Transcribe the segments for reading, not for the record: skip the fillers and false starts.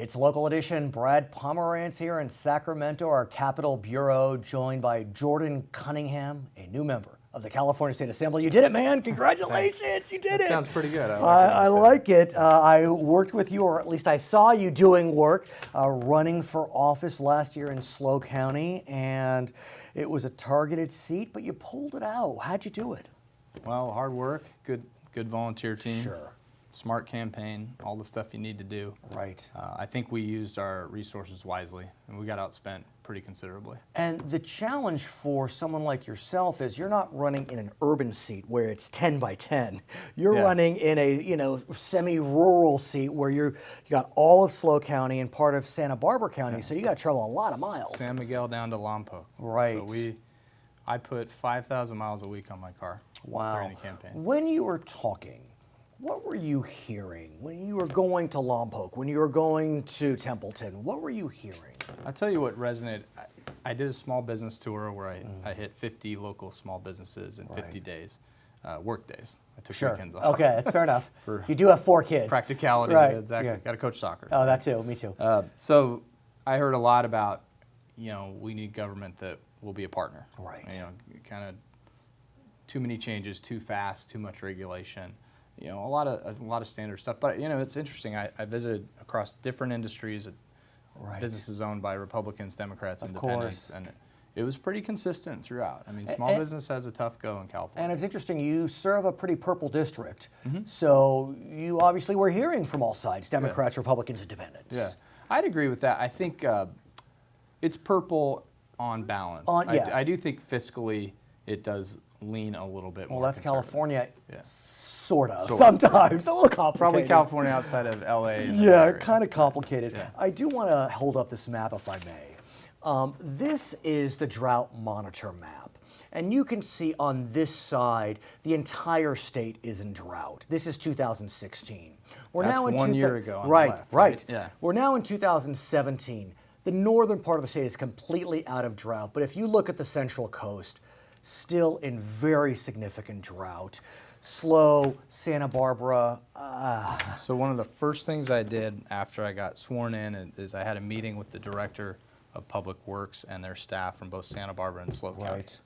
It's Local Edition. Brad Pomerance here in Sacramento, our Capitol Bureau, joined by Jordan Cunningham, a new member of the California State Assembly. You did it, man. Congratulations. You did it. Sounds pretty good. I like it. I worked with you, or at least I saw you doing work, running for office last year in SLO County, and it was a targeted seat, but you pulled it out. How'd you do it? Well, hard work, good volunteer team. Sure. Smart campaign, all the stuff you need to do. Right. I think we used our resources wisely, and we got outspent pretty considerably. And the challenge for someone like yourself is you're not running in an urban seat where it's 10 by 10. You're running in a semi-rural seat where you got all of SLO County and part of Santa Barbara County, so you got to travel a lot of miles. San Miguel down to Lompoc. Right. So I put 5,000 miles a week on my car during the campaign. When you were talking, what were you hearing when you were going to Lompoc, when you were going to Templeton? What were you hearing? I'll tell you what resonated. I did a small business tour where I hit 50 local small businesses in 50 days, work days. I took weekends off. Okay, that's fair enough. You do have 4 kids. Practicality, right. exactly. Yeah. Got to coach soccer. Oh, that too, me too. So I heard a lot about, we need government that will be a partner. Right. Kind of too many changes, too fast, too much regulation. A lot of standard stuff. But it's interesting. I visited across different industries, businesses owned by Republicans, Democrats, Independents, and it was pretty consistent throughout. I mean, small business has a tough go in California. And it's interesting. You serve a pretty purple district, so you obviously were hearing from all sides: Democrats, Republicans, Independents. Yeah, I'd agree with that. I think it's purple on balance. I do think fiscally it does lean a little bit more. Well, that's California. Yeah. Sort of. Sometimes. A little complicated. Probably California outside of LA. Yeah, kind of complicated. Yeah. I do want to hold up this map, if I may. This is the drought monitor map. And you can see on this side, the entire state is in drought. This is 2016. That's now in 1 year ago on the left, right. Yeah. We're now in 2017. The northern part of the state is completely out of drought. But if you look at the Central Coast, still in very significant drought. SLO, Santa Barbara. So one of the first things I did after I got sworn in is I had a meeting with the director of Public Works and their staff from both Santa Barbara and SLO counties.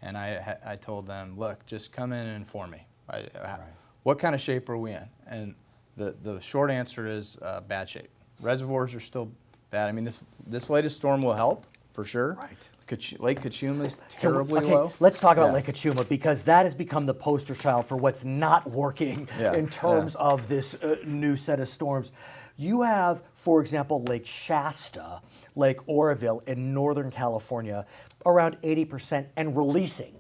And I told them, look, just come in and inform me. What kind of shape are we in? And the short answer is bad shape. Reservoirs are still bad. I mean, this latest storm will help, for sure. Right. Lake Cachuma is terribly low. Let's talk about Lake Cachuma, because that has become the poster child for what's not working in terms of this new set of storms. You have, for example, Lake Shasta, Lake Oroville in Northern California, around 80% and releasing.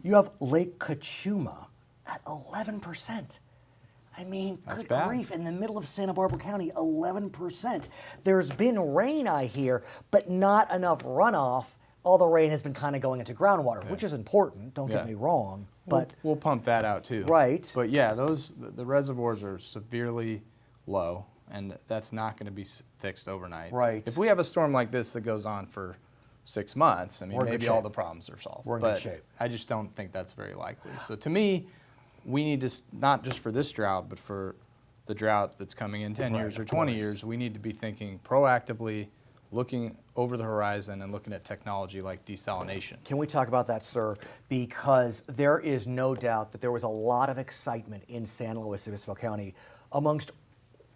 You have Lake Cachuma at 11%. I mean, good grief, in the middle of Santa Barbara County, 11%. There's been rain, I hear, but not enough runoff. All the rain has been kind of going into groundwater, which is important, don't get me wrong. But we'll pump that out too. Right. But yeah, the reservoirs are severely low, and that's not going to be fixed overnight. Right. If we have a storm like this that goes on for 6 months, I mean, maybe all the problems are solved. We're in good shape. I just don't think that's very likely. So to me, we need to, not just for this drought, but for the drought that's coming in 10 years or 20 years, we need to be thinking proactively, looking over the horizon and looking at technology like desalination. Can we talk about that, sir? Because there is no doubt that there was a lot of excitement in San Luis Obispo County amongst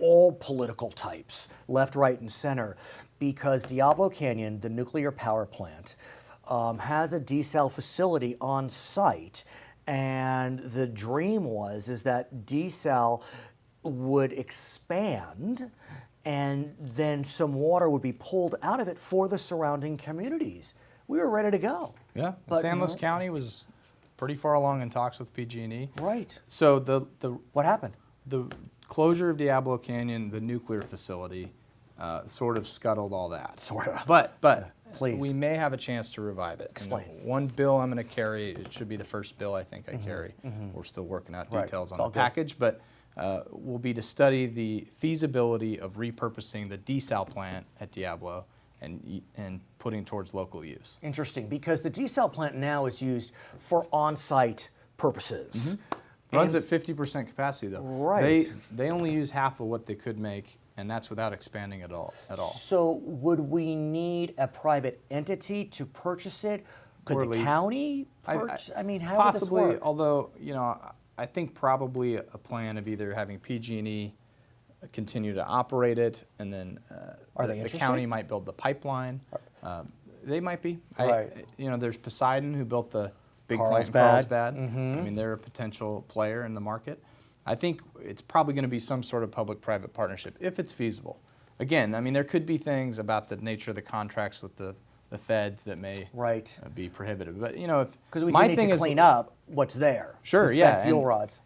all political types, left, right, and center, because Diablo Canyon, the nuclear power plant, has a desal facility on site. And the dream is that desal would expand, and then some water would be pulled out of it for the surrounding communities. We were ready to go. Yeah, San Luis County was pretty far along in talks with PG&E. Right. So what happened? The closure of Diablo Canyon, the nuclear facility, sort of scuttled all that. Sort of. But please, we may have a chance to revive it. Explain. One bill I'm going to carry, it should be the first bill I think I carry. We're still working out details on the package, but will be to study the feasibility of repurposing the desal plant at Diablo and putting towards local use. Interesting, because the desal plant now is used for on-site purposes. Runs at 50% capacity though. Right. They only use half of what they could make, and that's without expanding at all. So would we need a private entity to purchase it? Could Or the lease. county purchase? I mean, how possibly, would this work? although, I think probably a plan of either having PG&E continue to operate it, and then the county might build the pipeline. They might be. Right. There's Poseidon, who built the big plant in Carlsbad. Carlsbad. I mean, they're a potential player in the market. I think it's probably going to be some sort of public-private partnership, if it's feasible. Again, I mean, there could be things about the nature of the contracts with the feds that may be prohibitive. But, because we need to clean up what's there. Sure, the yeah. fuel rods.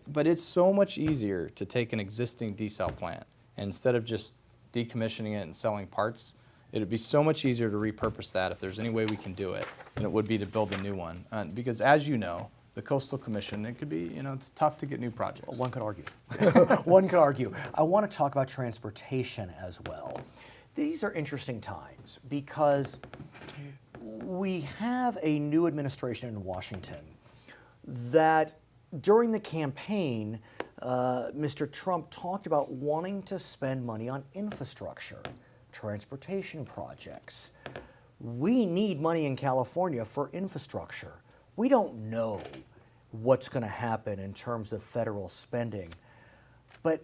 But it's so much easier to take an existing desal plant, and instead of just decommissioning it and selling parts, it would be so much easier to repurpose that if there's any way we can do it than it would be to build a new one. Because as you know, the Coastal Commission, it could be, it's tough to get new projects. Well, one could argue. One could argue. I want to talk about transportation as well. These are interesting times because we have a new administration in Washington that during the campaign, Mr. Trump talked about wanting to spend money on infrastructure, transportation projects. We need money in California for infrastructure. We don't know what's going to happen in terms of federal spending, but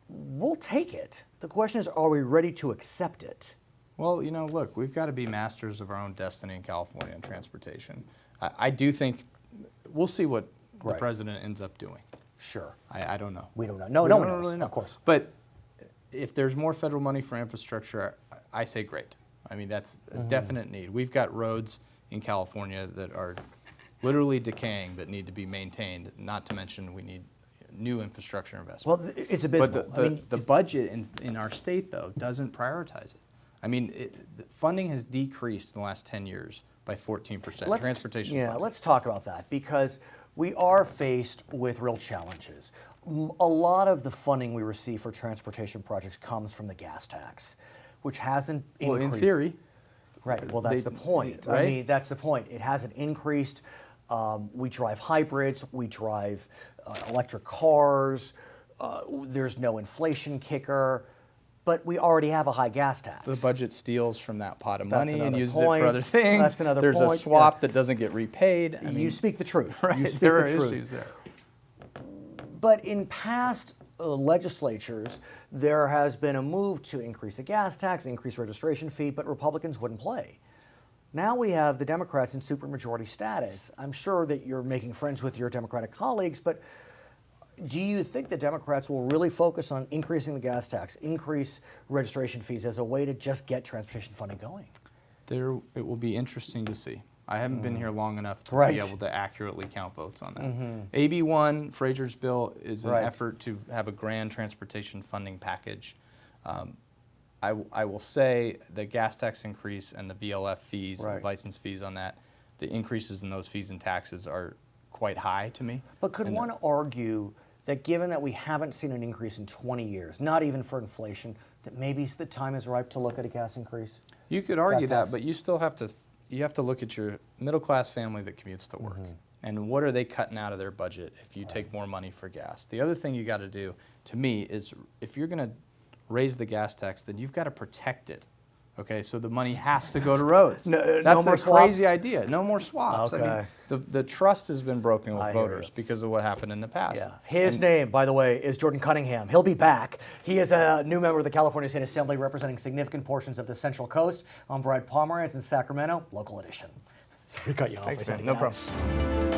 we'll take it. The question is, are we ready to accept it? Well, look, we've got to be masters of our own destiny in California and transportation. I do think we'll see what the president ends up doing. Sure. I don't know. We don't know. No one knows, really know. Of course. But if there's more federal money for infrastructure, I say great. I mean, that's a definite need. We've got roads in California that are literally decaying that need to be maintained, not to mention we need new infrastructure investment. Well, it's abysmal. But the budget in our state, though, doesn't prioritize it. I mean, the funding has decreased in the last 10 years by 14%. Transportation funding. Let's talk about that because we are faced with real challenges. A lot of the funding we receive for transportation projects comes from the gas tax, which hasn't increased. Well, in theory. Right, well, that's the point. Right? I mean, that's the point. It hasn't increased. We drive hybrids, we drive electric cars, there's no inflation kicker, but we already have a high gas tax. The budget steals from that pot of money and uses point. it for other things. That's another There's point. a swap that doesn't get repaid. I mean, you speak the truth. Right, You speak there the are truth. issues there. But in past legislatures, there has been a move to increase the gas tax, increase registration fee, but Republicans wouldn't play. Now we have the Democrats in supermajority status. I'm sure that you're making friends with your Democratic colleagues, but do you think the Democrats will really focus on increasing the gas tax, increase registration fees as a way to just get transportation funding going? It will be interesting to see. I haven't been here long enough to be able to accurately count votes on that. AB 1, Frazier's bill, is an effort to have a grand transportation funding package. I will say the gas tax increase and the VLF fees, the license fees on that, the increases in those fees and taxes are quite high to me. But could one argue that given that we haven't seen an increase in 20 years, not even for inflation, that maybe the time is ripe to look at a gas increase? You could argue that, but you still have to look at your middle-class family that commutes to work. And what are they cutting out of their budget if you take more money for gas? The other thing you got to do, to me, is if you're going to raise the gas tax, then you've got to protect it. Okay, so the money has to go to roads. That's a crazy idea. No more swaps. Okay. I mean, the trust has been broken with voters because of what happened in the past. Yeah. His name, by the way, is Jordan Cunningham. He'll be back. He is a new member of the California State Assembly representing significant portions of the Central Coast. I'm Brad Pomerance in Sacramento, local edition. Sorry to cut you off. Thanks, man. No problem.